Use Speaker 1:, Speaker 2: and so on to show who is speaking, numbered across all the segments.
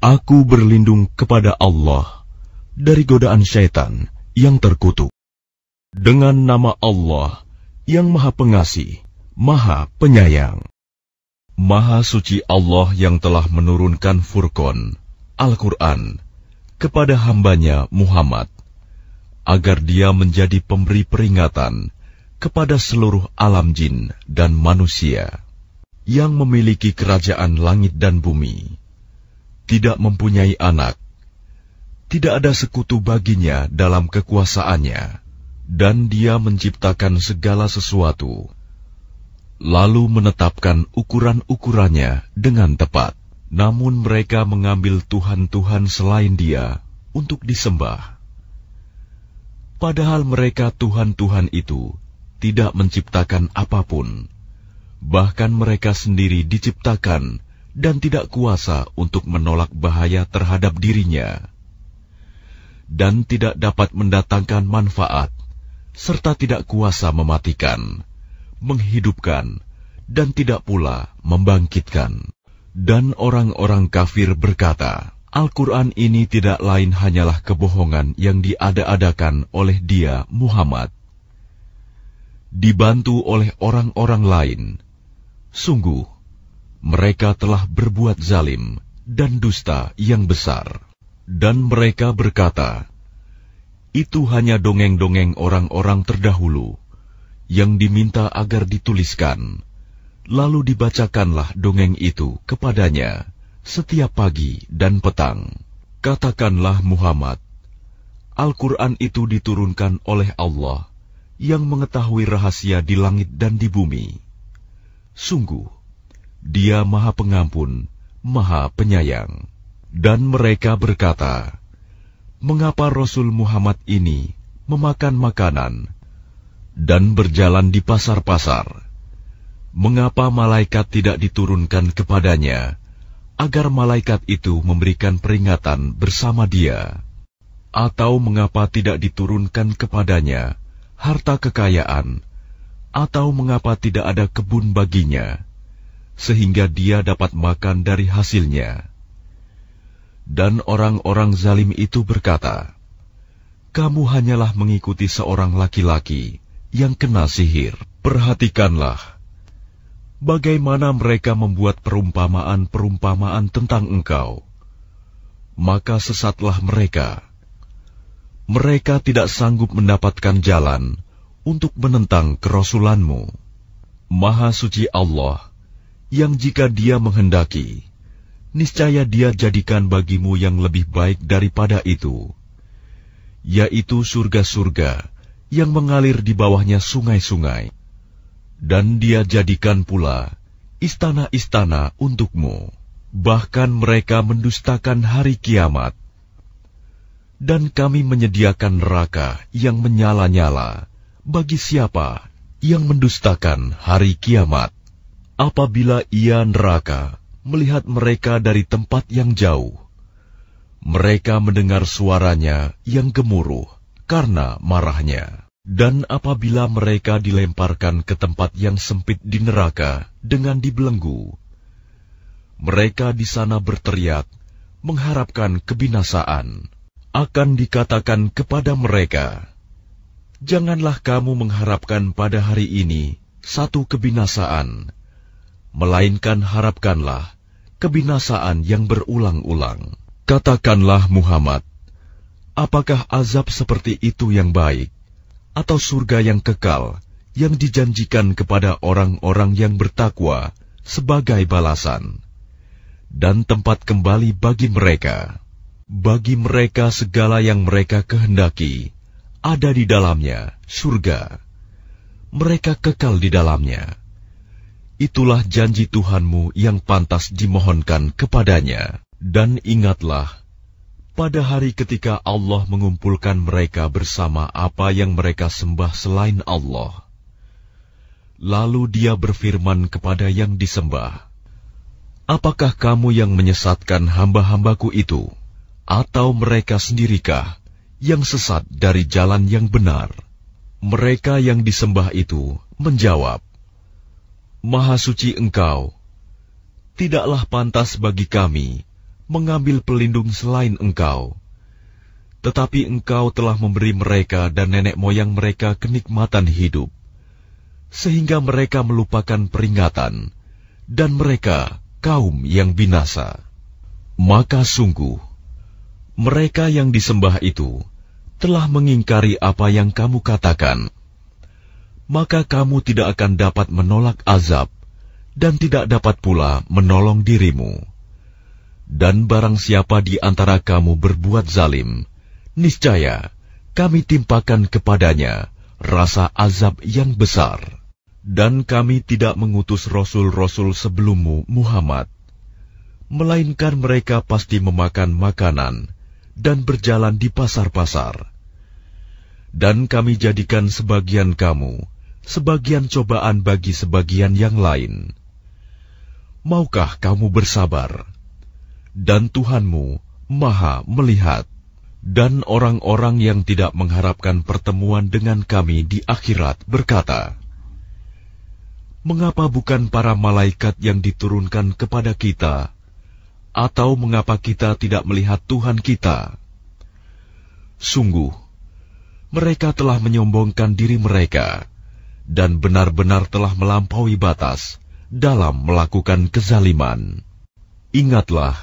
Speaker 1: Aku berlindung kepada Allah dari godaan syaitan yang terkutuk. Dengan nama Allah yang Maha Pengasih, Maha Penyayang. Maha suci Allah yang telah menurunkan Furqan, Al-Quran, kepada hambanya Muhammad, agar dia menjadi pemberi peringatan kepada seluruh alam jin dan manusia, yang memiliki kerajaan langit dan bumi, tidak mempunyai anak, tidak ada sekutu baginya dalam kekuasaannya, dan dia menciptakan segala sesuatu, lalu menetapkan ukuran-ukurannya dengan tepat. Namun mereka mengambil Tuhan-Tuhan selain Dia untuk disembah. Padahal mereka Tuhan-Tuhan itu tidak menciptakan apapun. Bahkan mereka sendiri diciptakan dan tidak kuasa untuk menolak bahaya terhadap dirinya, dan tidak dapat mendatangkan manfaat, serta tidak kuasa mematikan, menghidupkan, dan tidak pula membangkitkan. Dan orang-orang kafir berkata, Al-Quran ini tidak lain hanyalah kebohongan yang diada-adakan oleh dia, Muhammad, dibantu oleh orang-orang lain. Sungguh, mereka telah berbuat zalim dan dusta yang besar. Dan mereka berkata, itu hanya dongeng-dongeng orang-orang terdahulu yang diminta agar dituliskan. Lalu dibacakanlah dongeng itu kepadanya setiap pagi dan petang. Katakanlah Muhammad, Al-Quran itu diturunkan oleh Allah yang mengetahui rahasia di langit dan di bumi. Sungguh, Dia Maha Pengampun, Maha Penyayang. Dan mereka berkata, mengapa Rasul Muhammad ini memakan makanan dan berjalan di pasar-pasar? Mengapa malaikat tidak diturunkan kepadanya, agar malaikat itu memberikan peringatan bersama dia? Atau mengapa tidak diturunkan kepadanya harta kekayaan? Atau mengapa tidak ada kebun baginya, sehingga dia dapat makan dari hasilnya? Dan orang-orang zalim itu berkata, kamu hanyalah mengikuti seorang laki-laki yang kena sihir. Perhatikanlah bagaimana mereka membuat perumpamaan-perumpamaan tentang engkau, maka sesatlah mereka. Mereka tidak sanggup mendapatkan jalan untuk menentang kerasulanmu. Maha suci Allah, yang jika Dia menghendaki, niscaya Dia jadikan bagimu yang lebih baik daripada itu, yaitu surga-surga yang mengalir di bawahnya sungai-sungai. Dan Dia jadikan pula istana-istana untukmu. Bahkan mereka mendustakan hari kiamat. Dan kami menyediakan neraka yang menyala-nyala bagi siapa yang mendustakan hari kiamat. Apabila ia neraka melihat mereka dari tempat yang jauh, mereka mendengar suaranya yang gemuruh karena marahnya. Dan apabila mereka dilemparkan ke tempat yang sempit di neraka dengan dibelenggu, mereka di sana berteriak mengharapkan kebinasaan. Akan dikatakan kepada mereka, janganlah kamu mengharapkan pada hari ini satu kebinasaan, melainkan harapkanlah kebinasaan yang berulang-ulang. Katakanlah Muhammad, apakah azab seperti itu yang baik, atau surga yang kekal yang dijanjikan kepada orang-orang yang bertakwa sebagai balasan, dan tempat kembali bagi mereka? Bagi mereka segala yang mereka kehendaki ada di dalamnya surga. Mereka kekal di dalamnya. Itulah janji Tuhanmu yang pantas dimohonkan kepadanya. Dan ingatlah, pada hari ketika Allah mengumpulkan mereka bersama apa yang mereka sembah selain Allah. Lalu Dia berfirman kepada yang disembah, apakah kamu yang menyesatkan hamba-hambaku itu? Atau mereka sendirikah yang sesat dari jalan yang benar? Mereka yang disembah itu menjawab, Maha suci Engkau, tidaklah pantas bagi kami mengambil pelindung selain Engkau. Tetapi Engkau telah memberi mereka dan nenek moyang mereka kenikmatan hidup, sehingga mereka melupakan peringatan, dan mereka kaum yang binasa. Maka sungguh, mereka yang disembah itu telah mengingkari apa yang kamu katakan. Maka kamu tidak akan dapat menolak azab, dan tidak dapat pula menolong dirimu. Dan barang siapa di antara kamu berbuat zalim, niscaya kami timpakan kepadanya rasa azab yang besar. Dan kami tidak mengutus rasul-rasul sebelummu, Muhammad, melainkan mereka pasti memakan makanan dan berjalan di pasar-pasar. Dan kami jadikan sebagian kamu sebagian cobaan bagi sebagian yang lain. Maukah kamu bersabar? Dan Tuhanmu Maha melihat. Dan orang-orang yang tidak mengharapkan pertemuan dengan kami di akhirat berkata, mengapa bukan para malaikat yang diturunkan kepada kita? Atau mengapa kita tidak melihat Tuhan kita? Sungguh, mereka telah menyombongkan diri mereka, dan benar-benar telah melampaui batas dalam melakukan kezaliman. Ingatlah,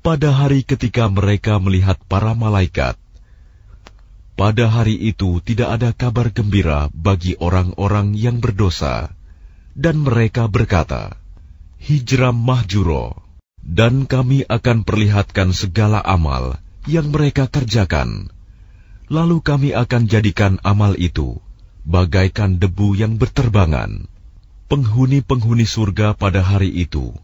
Speaker 1: pada hari ketika mereka melihat para malaikat, pada hari itu tidak ada kabar gembira bagi orang-orang yang berdosa, dan mereka berkata, hijram mahjuro, dan kami akan perlihatkan segala amal yang mereka kerjakan, lalu kami akan jadikan amal itu bagaikan debu yang berterbangan. Penghuni-penghuni surga pada hari itu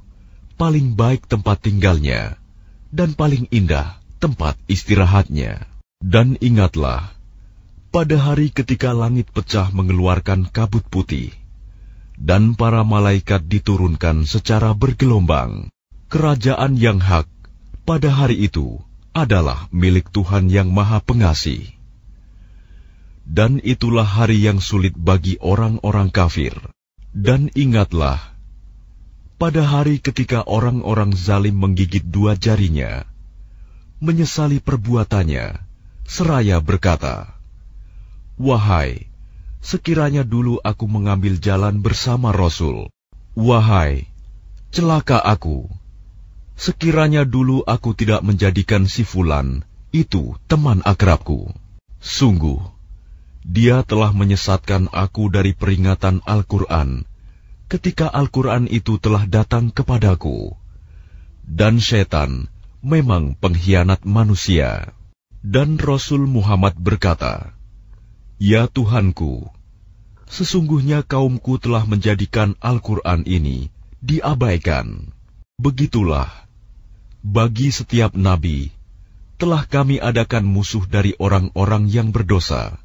Speaker 1: paling baik tempat tinggalnya, dan paling indah tempat istirahatnya. Dan ingatlah, pada hari ketika langit pecah mengeluarkan kabut putih, dan para malaikat diturunkan secara bergelombang, kerajaan yang hak pada hari itu adalah milik Tuhan yang Maha Pengasih. Dan itulah hari yang sulit bagi orang-orang kafir. Dan ingatlah, pada hari ketika orang-orang zalim menggigit dua jarinya, menyesali perbuatannya, seraya berkata, wahai, sekiranya dulu aku mengambil jalan bersama Rasul. Wahai, celaka aku, sekiranya dulu aku tidak menjadikan si Fulan itu teman akrabku. Sungguh, dia telah menyesatkan aku dari peringatan Al-Quran ketika Al-Quran itu telah datang kepadaku. Dan syaitan memang pengkhianat manusia. Dan Rasul Muhammad berkata, ya Tuhanku, sesungguhnya kaumku telah menjadikan Al-Quran ini diabaikan. Begitulah, bagi setiap nabi telah kami adakan musuh dari orang-orang yang berdosa.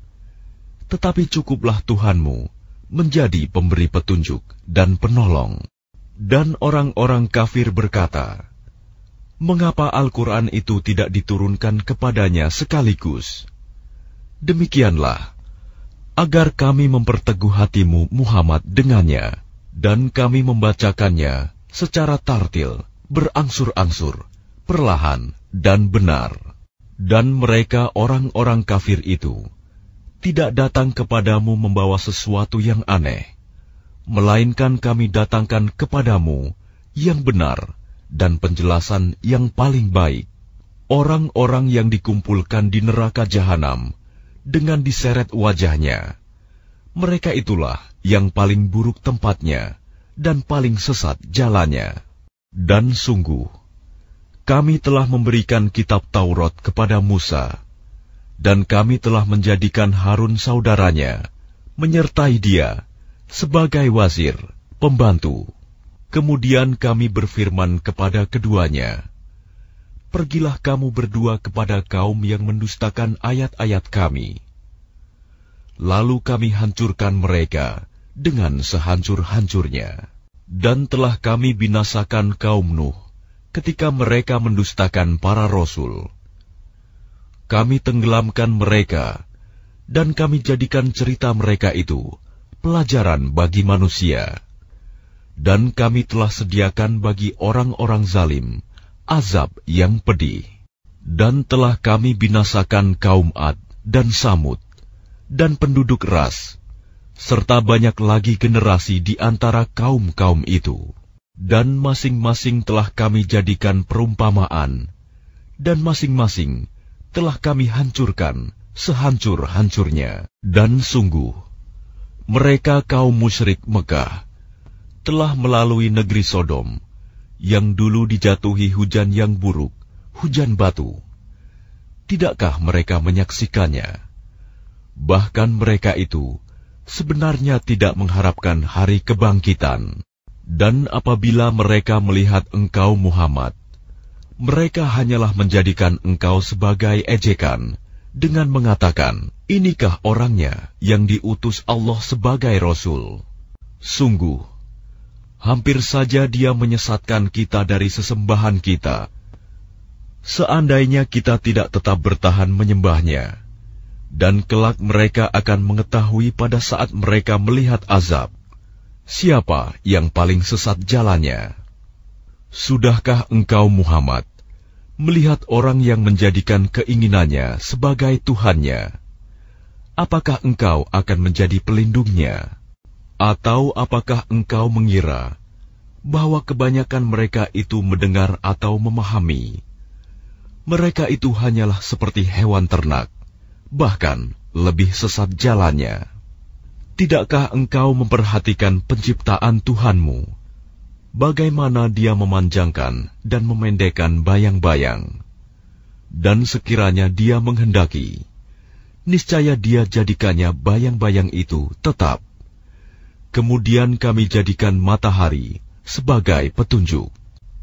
Speaker 1: Tetapi cukuplah Tuhanmu menjadi pemberi petunjuk dan penolong. Dan orang-orang kafir berkata, mengapa Al-Quran itu tidak diturunkan kepadanya sekaligus? Demikianlah, agar kami memperteguh hatimu Muhammad dengannya, dan kami membacakannya secara tartil, berangsur-angsur, perlahan dan benar. Dan mereka orang-orang kafir itu tidak datang kepadamu membawa sesuatu yang aneh, melainkan kami datangkan kepadamu yang benar dan penjelasan yang paling baik. Orang-orang yang dikumpulkan di neraka jahanam dengan diseret wajahnya, mereka itulah yang paling buruk tempatnya dan paling sesat jalannya. Dan sungguh, kami telah memberikan kitab Taurat kepada Musa, dan kami telah menjadikan Harun saudaranya menyertai dia sebagai wazir, pembantu. Kemudian kami berfirman kepada keduanya, pergilah kamu berdua kepada kaum yang mendustakan ayat-ayat kami. Lalu kami hancurkan mereka dengan sehancur-hancurnya. Dan telah kami binasakan kaum Nuh ketika mereka mendustakan para rasul. Kami tenggelamkan mereka, dan kami jadikan cerita mereka itu pelajaran bagi manusia. Dan kami telah sediakan bagi orang-orang zalim azab yang pedih. Dan telah kami binasakan kaum Ad dan Samud, dan penduduk Ras, serta banyak lagi generasi di antara kaum-kaum itu. Dan masing-masing telah kami jadikan perumpamaan, dan masing-masing telah kami hancurkan sehancur-hancurnya. Dan sungguh, mereka kaum musyrik Mekah telah melalui negeri Sodom, yang dulu dijatuhi hujan yang buruk, hujan batu. Tidakkah mereka menyaksikannya? Bahkan mereka itu sebenarnya tidak mengharapkan hari kebangkitan. Dan apabila mereka melihat engkau Muhammad, mereka hanyalah menjadikan engkau sebagai ejekan, dengan mengatakan, inikah orangnya yang diutus Allah sebagai Rasul? Sungguh, hampir saja dia menyesatkan kita dari sesembahan kita. Seandainya kita tidak tetap bertahan menyembahnya, dan kelak mereka akan mengetahui pada saat mereka melihat azab, siapa yang paling sesat jalannya. Sudahkah engkau Muhammad melihat orang yang menjadikan keinginannya sebagai Tuhannya? Apakah engkau akan menjadi pelindungnya? Atau apakah engkau mengira bahwa kebanyakan mereka itu mendengar atau memahami? Mereka itu hanyalah seperti hewan ternak, bahkan lebih sesat jalannya. Tidakkah engkau memperhatikan penciptaan Tuhanmu, bagaimana Dia memanjangkan dan memendekkan bayang-bayang? Dan sekiranya Dia menghendaki, niscaya Dia jadikannya bayang-bayang itu tetap. Kemudian kami jadikan matahari sebagai petunjuk.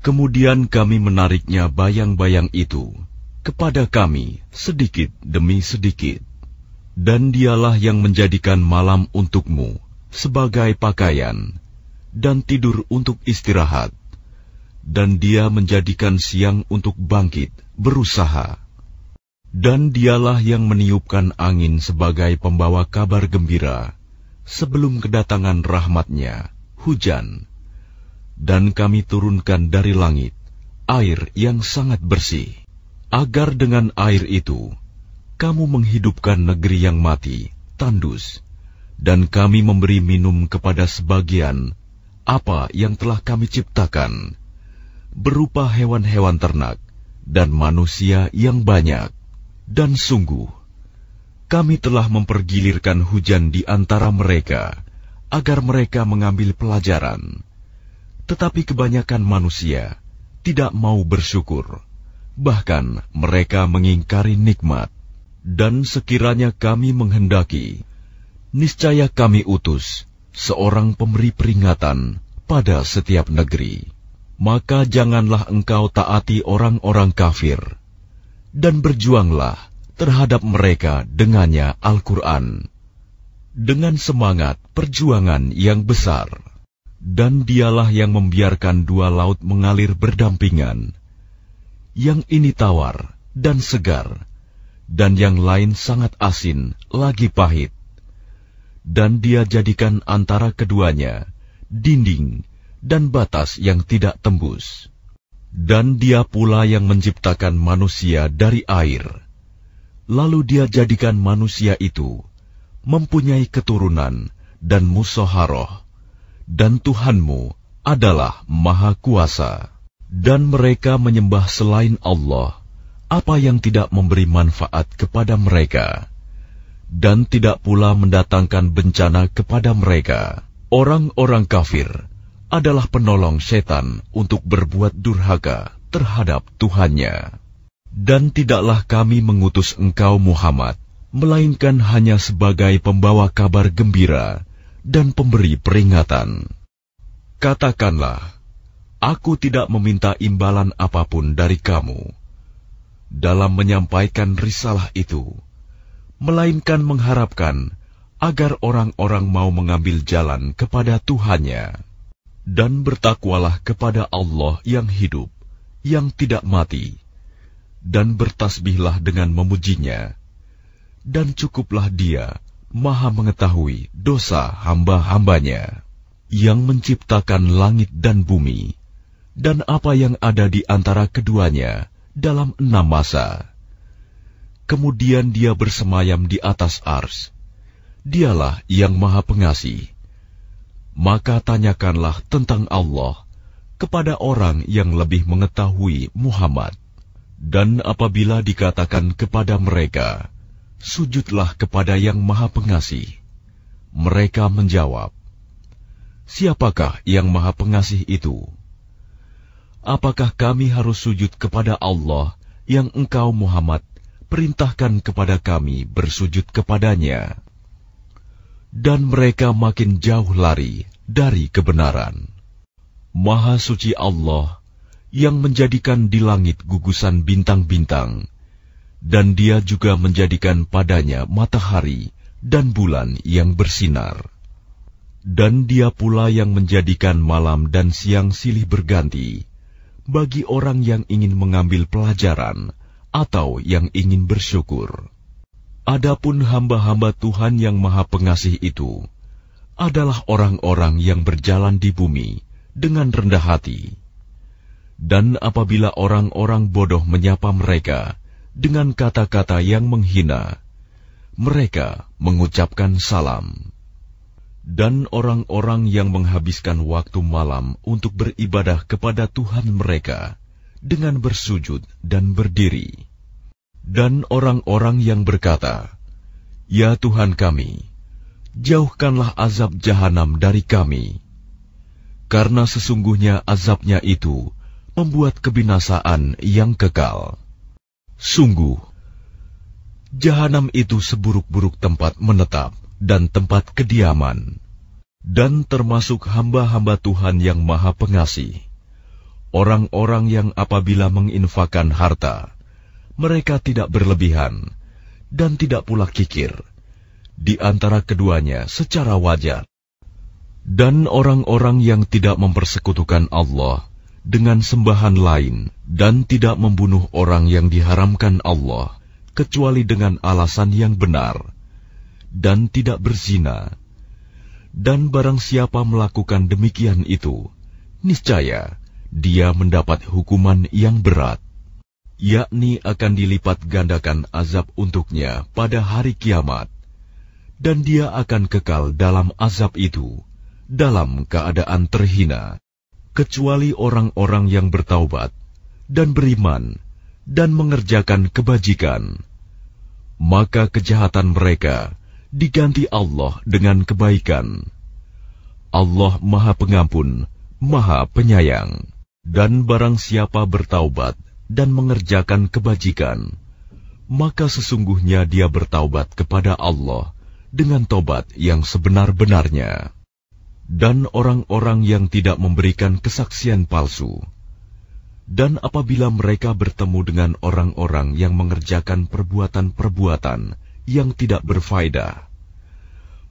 Speaker 1: Kemudian kami menariknya bayang-bayang itu kepada kami sedikit demi sedikit. Dan Dialah yang menjadikan malam untukmu sebagai pakaian, dan tidur untuk istirahat. Dan Dia menjadikan siang untuk bangkit, berusaha. Dan Dialah yang meniupkan angin sebagai pembawa kabar gembira, sebelum kedatangan rahmat-Nya, hujan. Dan kami turunkan dari langit air yang sangat bersih, agar dengan air itu kamu menghidupkan negeri yang mati, tandus, dan kami memberi minum kepada sebagian apa yang telah kami ciptakan, berupa hewan-hewan ternak dan manusia yang banyak. Dan sungguh, kami telah mempergilirkan hujan di antara mereka, agar mereka mengambil pelajaran. Tetapi kebanyakan manusia tidak mau bersyukur, bahkan mereka mengingkari nikmat. Dan sekiranya kami menghendaki, niscaya kami utus seorang pemberi peringatan pada setiap negeri. Maka janganlah engkau taati orang-orang kafir, dan berjuanglah terhadap mereka dengannya Al-Quran, dengan semangat perjuangan yang besar. Dan Dialah yang membiarkan dua laut mengalir berdampingan, yang ini tawar dan segar, dan yang lain sangat asin lagi pahit. Dan Dia jadikan antara keduanya dinding dan batas yang tidak tembus. Dan Dia pula yang menciptakan manusia dari air, lalu Dia jadikan manusia itu mempunyai keturunan dan musyawarah. Dan Tuhanmu adalah Maha Kuasa. Dan mereka menyembah selain Allah apa yang tidak memberi manfaat kepada mereka, dan tidak pula mendatangkan bencana kepada mereka. Orang-orang kafir adalah penolong setan untuk berbuat durhaka terhadap Tuhannya. Dan tidaklah kami mengutus engkau Muhammad, melainkan hanya sebagai pembawa kabar gembira dan pemberi peringatan. Katakanlah, aku tidak meminta imbalan apapun dari kamu dalam menyampaikan risalah itu, melainkan mengharapkan agar orang-orang mau mengambil jalan kepada Tuhannya. Dan bertakwalah kepada Allah yang hidup, yang tidak mati, dan bertasbihlah dengan memujinya, dan cukuplah Dia Maha mengetahui dosa hamba-hambanya, yang menciptakan langit dan bumi, dan apa yang ada di antara keduanya dalam 6 masa. Kemudian dia bersemayam di atas ars. Dialah yang Maha Pengasih. Maka tanyakanlah tentang Allah kepada orang yang lebih mengetahui Muhammad. Dan apabila dikatakan kepada mereka, sujudlah kepada yang Maha Pengasih, mereka menjawab, siapakah yang Maha Pengasih itu? Apakah kami harus sujud kepada Allah yang engkau Muhammad perintahkan kepada kami bersujud kepadanya? Dan mereka makin jauh lari dari kebenaran. Maha suci Allah yang menjadikan di langit gugusan bintang-bintang, dan Dia juga menjadikan padanya matahari dan bulan yang bersinar. Dan Dia pula yang menjadikan malam dan siang silih berganti bagi orang yang ingin mengambil pelajaran atau yang ingin bersyukur. Adapun hamba-hamba Tuhan yang Maha Pengasih itu adalah orang-orang yang berjalan di bumi dengan rendah hati. Dan apabila orang-orang bodoh menyapa mereka dengan kata-kata yang menghina, mereka mengucapkan salam. Dan orang-orang yang menghabiskan waktu malam untuk beribadah kepada Tuhan mereka dengan bersujud dan berdiri. Dan orang-orang yang berkata, ya Tuhan kami, jauhkanlah azab jahanam dari kami, karena sesungguhnya azabnya itu membuat kebinasaan yang kekal. Sungguh, jahanam itu seburuk-buruk tempat menetap dan tempat kediaman. Dan termasuk hamba-hamba Tuhan yang Maha Pengasih, orang-orang yang apabila menginfakkan harta, mereka tidak berlebihan dan tidak pula kikir, di antara keduanya secara wajar. Dan orang-orang yang tidak mempersekutukan Allah dengan sembahan lain dan tidak membunuh orang yang diharamkan Allah kecuali dengan alasan yang benar, dan tidak berzina. Dan barang siapa melakukan demikian itu, niscaya dia mendapat hukuman yang berat, yakni akan dilipat gandakan azab untuknya pada hari kiamat, dan dia akan kekal dalam azab itu dalam keadaan terhina, kecuali orang-orang yang bertaubat dan beriman dan mengerjakan kebajikan. Maka kejahatan mereka diganti Allah dengan kebaikan. Allah Maha Pengampun, Maha Penyayang. Dan barang siapa bertaubat dan mengerjakan kebajikan, maka sesungguhnya dia bertaubat kepada Allah dengan tobat yang sebenar-benarnya. Dan orang-orang yang tidak memberikan kesaksian palsu, dan apabila mereka bertemu dengan orang-orang yang mengerjakan perbuatan-perbuatan yang tidak berfaedah,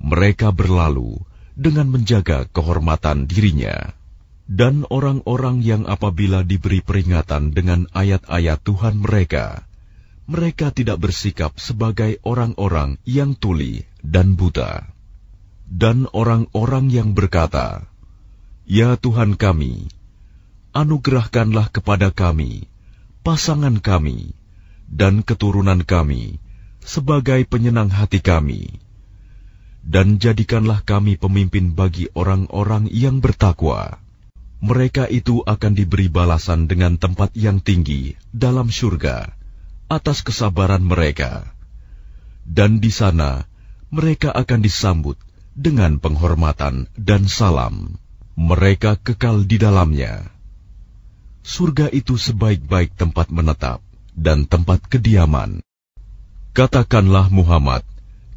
Speaker 1: mereka berlalu dengan menjaga kehormatan dirinya. Dan orang-orang yang apabila diberi peringatan dengan ayat-ayat Tuhan mereka, mereka tidak bersikap sebagai orang-orang yang tuli dan buta. Dan orang-orang yang berkata, ya Tuhan kami, anugerahkanlah kepada kami pasangan kami dan keturunan kami sebagai penyenang hati kami, dan jadikanlah kami pemimpin bagi orang-orang yang bertakwa. Mereka itu akan diberi balasan dengan tempat yang tinggi dalam surga atas kesabaran mereka, dan di sana mereka akan disambut dengan penghormatan dan salam. Mereka kekal di dalamnya. Surga itu sebaik-baik tempat menetap dan tempat kediaman. Katakanlah Muhammad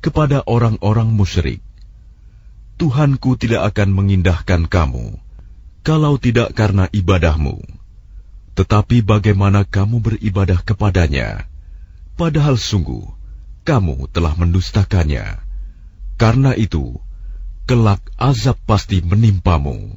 Speaker 1: kepada orang-orang musyrik, Tuhanku tidak akan mengindahkan kamu kalau tidak karena ibadahmu. Tetapi bagaimana kamu beribadah kepadanya, padahal sungguh kamu telah mendustakannya. Karena itu, kelak azab pasti menimpamu.